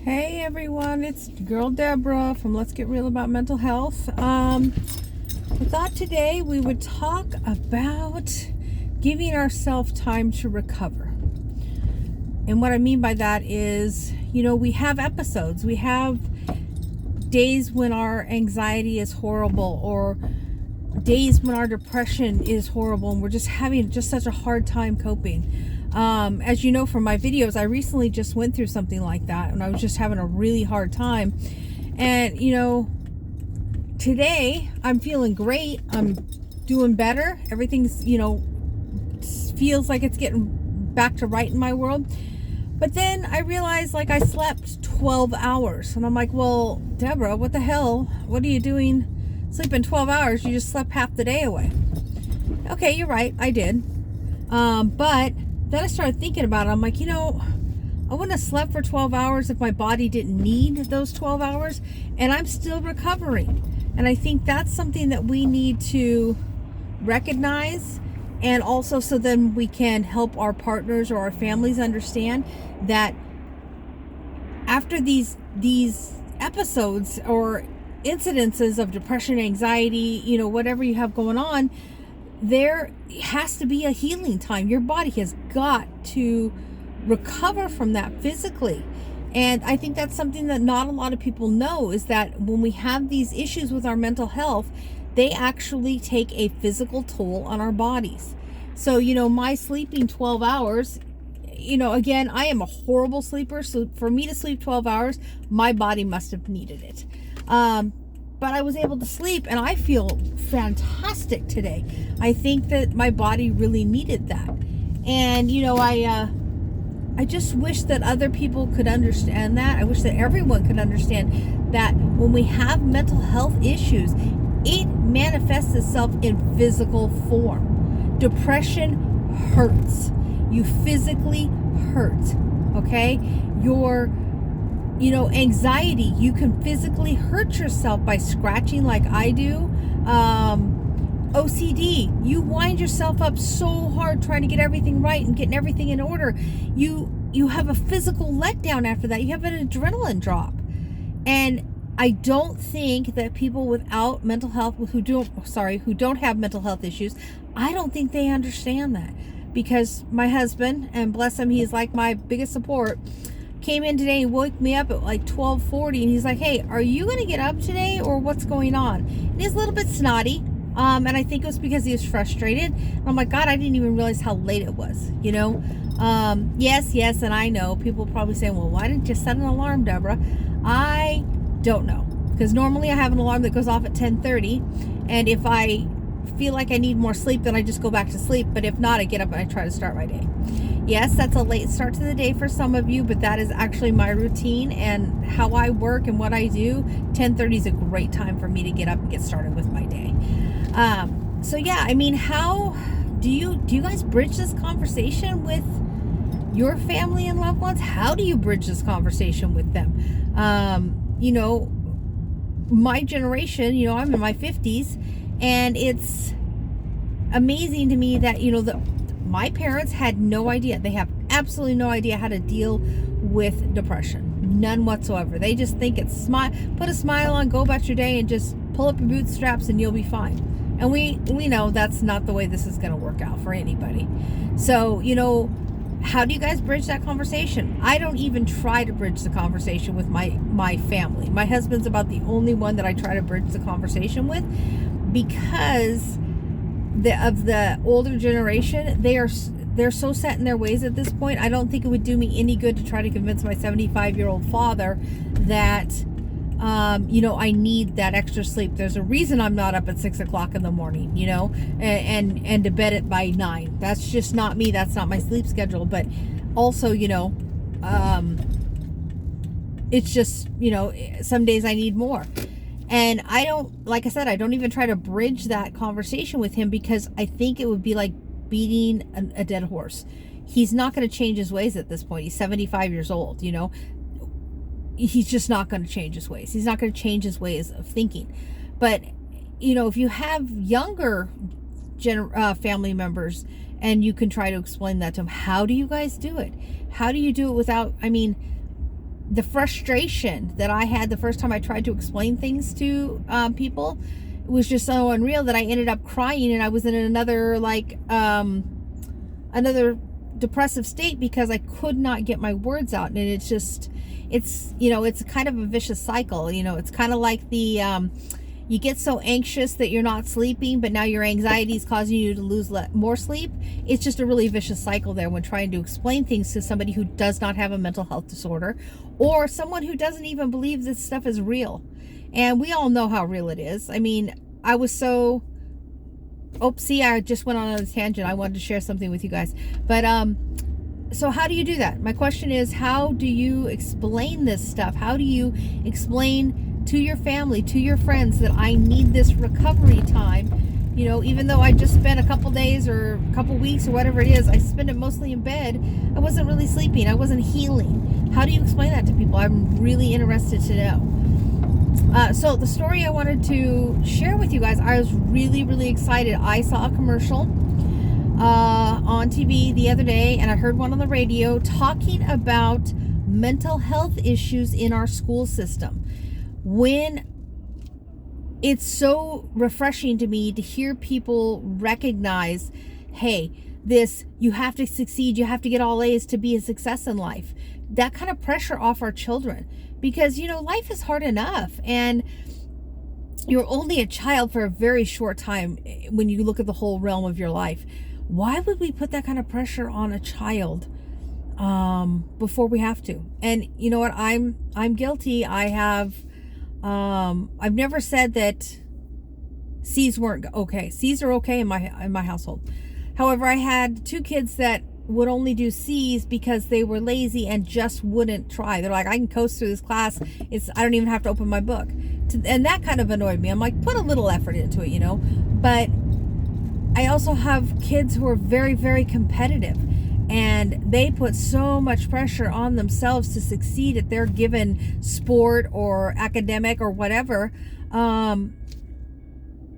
Hey everyone, it's girl Deborah from Let's Get Real About Mental Health. I thought today we would talk about giving ourselves time to recover. And what I mean by that is, we have episodes. We have days when our anxiety is horrible, or days when our depression is horrible and we're just having such a hard time coping. As you know from my videos, I recently just went through something like that and I was just having a really hard time. And, today I'm feeling great. I'm doing better. Everything's, feels like it's getting back to right in my world. But then I realized I slept 12 hours and I'm like, well, Deborah, what the hell? What are you doing sleeping 12 hours? You just slept half the day away. Okay, you're right. I did. But then I started thinking about it. I'm like, I wouldn't have slept for 12 hours if my body didn't need those 12 hours, and I'm still recovering. And I think that's something that we need to recognize, and also so then we can help our partners or our families understand that after these episodes or incidences of depression, anxiety, whatever you have going on, there has to be a healing time. Your body has got to recover from that physically. And I think that's something that not a lot of people know, is that when we have these issues with our mental health, they actually take a physical toll on our bodies. So, my sleeping 12 hours, again, I am a horrible sleeper. So for me to sleep 12 hours, my body must have needed it. But I was able to sleep and I feel fantastic today. I think that my body really needed that. And, I just wish that other people could understand that. I wish that everyone could understand that when we have mental health issues, it manifests itself in physical form. Depression hurts. You physically hurt, okay? Your anxiety, you can physically hurt yourself by scratching like I do. OCD, you wind yourself up so hard trying to get everything right and getting everything in order. You have a physical letdown after that. You have an adrenaline drop. And I don't think that people without mental health, who don't have mental health issues, I don't think they understand that. Because my husband, and bless him, he's like my biggest support, came in today and woke me up at 12:40, and he's like, hey, are you going to get up today, or what's going on? And he's a little bit snotty, and I think it was because he was frustrated. And I'm like, God, I didn't even realize how late it was, yes, and I know people probably say, well, why didn't you set an alarm, Deborah? I don't know, because normally I have an alarm that goes off at 10:30, and if I feel like I need more sleep, then I just go back to sleep. But if not, I get up and I try to start my day. Yes, that's a late start to the day for some of you, but that is actually my routine and how I work and what I do. 10:30 is a great time for me to get up and get started with my day. So yeah, how do you guys bridge this conversation with your family and loved ones? How do you bridge this conversation with them? My generation, I'm in my 50s, and it's amazing to me that, my parents had no idea. They have absolutely no idea how to deal with depression. None whatsoever. They just think it's put a smile on, go about your day, and just pull up your bootstraps and you'll be fine. And we know that's not the way this is going to work out for anybody. So, how do you guys bridge that conversation? I don't even try to bridge the conversation with my family. My husband's about the only one that I try to bridge the conversation with, because of the older generation, they're so set in their ways at this point. I don't think it would do me any good to try to convince my 75-year-old father that I need that extra sleep. There's a reason I'm not up at 6 o'clock in the morning, and to bed at by 9. That's just not me. That's not my sleep schedule. But also, it's just, some days I need more. And I don't even try to bridge that conversation with him, because I think it would be like beating a dead horse. He's not going to change his ways at this point. He's 75 years old, He's just not going to change his ways. He's not going to change his ways of thinking. But, if you have younger family members, and you can try to explain that to them, how do you guys do it? How do you do it without, the frustration that I had the first time I tried to explain things to people was just so unreal that I ended up crying, and I was in another another depressive state because I could not get my words out. And it's it's kind of a vicious cycle. It's kind of like the you get so anxious that you're not sleeping, but now your anxiety is causing you to lose more sleep. It's just a really vicious cycle there when trying to explain things to somebody who does not have a mental health disorder, or someone who doesn't even believe this stuff is real. And we all know how real it is. I mean, I was so... see, I just went on a tangent. I wanted to share something with you guys. But so how do you do that? My question is, how do you explain this stuff? How do you explain to your family, to your friends, that I need this recovery time? Even though I just spent a couple days or a couple weeks or whatever it is, I spend it mostly in bed. I wasn't really sleeping. I wasn't healing. How do you explain that to people? I'm really interested to know. So the story I wanted to share with you guys, I was really, really excited. I saw a commercial on TV the other day, and I heard one on the radio talking about mental health issues in our school system. When it's so refreshing to me to hear people recognize, hey, you have to succeed, you have to get all A's to be a success in life. That kind of pressure off our children, because life is hard enough, and you're only a child for a very short time when you look at the whole realm of your life. Why would we put that kind of pressure on a child before we have to? And you know what, I'm guilty. I've never said that C's weren't okay. C's are okay in my household. However, I had two kids that would only do C's because they were lazy and just wouldn't try. They're like, I can coast through this class. I don't even have to open my book. And that kind of annoyed me. I'm like, put a little effort into it, But I also have kids who are very, very competitive, and they put so much pressure on themselves to succeed at their given sport or academic or whatever.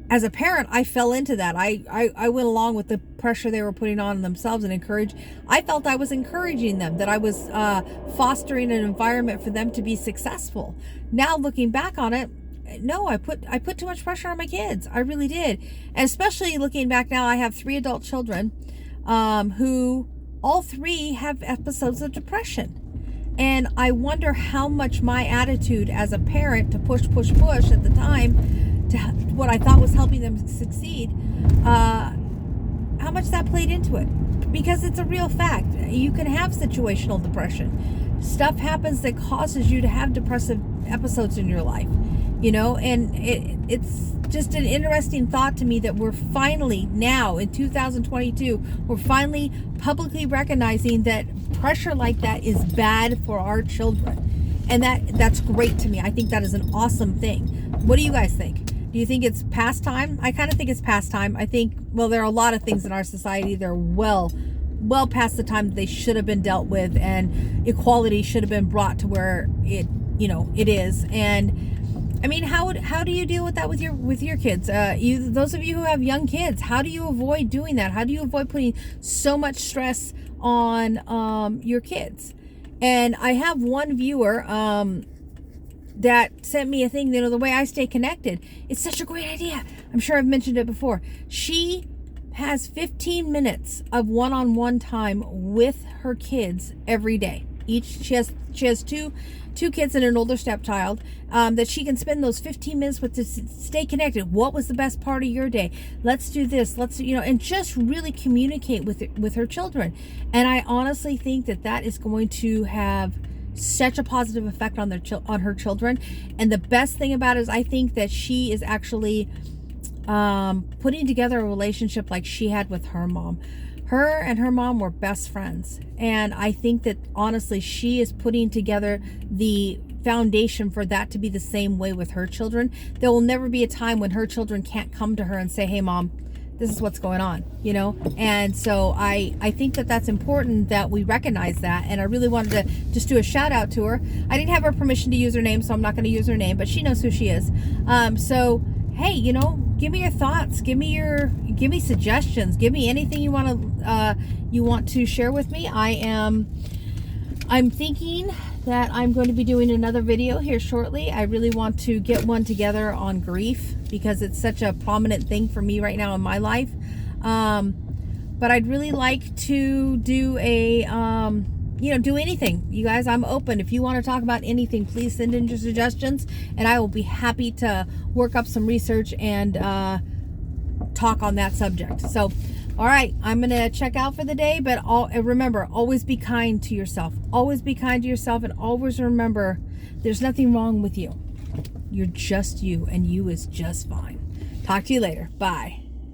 As a parent, I fell into that. I went along with the pressure they were putting on themselves and I felt I was encouraging them, that I was fostering an environment for them to be successful. Now looking back on it, no, I put too much pressure on my kids. I really did. And especially looking back now, I have 3 adult children who all 3 have episodes of depression. And I wonder how much my attitude as a parent to push at the time to what I thought was helping them succeed, how much that played into it. Because it's a real fact. You can have situational depression. Stuff happens that causes you to have depressive episodes in your life, and it's just an interesting thought to me that we're finally, now in 2022, we're finally publicly recognizing that pressure like that is bad for our children. And that's great to me. I think that is an awesome thing. What do you guys think? Do you think it's past time? I kind of think it's past time. I think, there are a lot of things in our society that are well past the time that they should have been dealt with, and equality should have been brought to where it is. And I mean, how do you deal with that with your kids? Those of you who have young kids, how do you avoid doing that? How do you avoid putting so much stress on your kids? And I have one viewer that sent me a thing, the way I stay connected. It's such a great idea. I'm sure I've mentioned it before. She has 15 minutes of one-on-one time with her kids every day. She has two kids and an older stepchild that she can spend those 15 minutes with to stay connected. What was the best part of your day? Let's do this. Let's and just really communicate with her children. And I honestly think that is going to have such a positive effect on her children. And the best thing about it is I think that she is actually putting together a relationship like she had with her mom. Her and her mom were best friends. And I think that honestly, she is putting together the foundation for that to be the same way with her children. There will never be a time when her children can't come to her and say, hey mom, this is what's going on, And so I think that's important that we recognize that. And I really wanted to just do a shout out to her. I didn't have her permission to use her name, so I'm not going to use her name, but she knows who she is. So, hey, give me your thoughts, give me suggestions, give me anything you want to share with me. I'm thinking that I'm going to be doing another video here shortly. I really want to get one together on grief because it's such a prominent thing for me right now in my life. But I'd really like to do a, do anything. You guys, I'm open. If you want to talk about anything, please send in your suggestions and I will be happy to work up some research and talk on that subject. So, all right, I'm going to check out for the day, but remember, always be kind to yourself. Always be kind to yourself, and always remember there's nothing wrong with you. You're just you, and you is just fine. Talk to you later. Bye.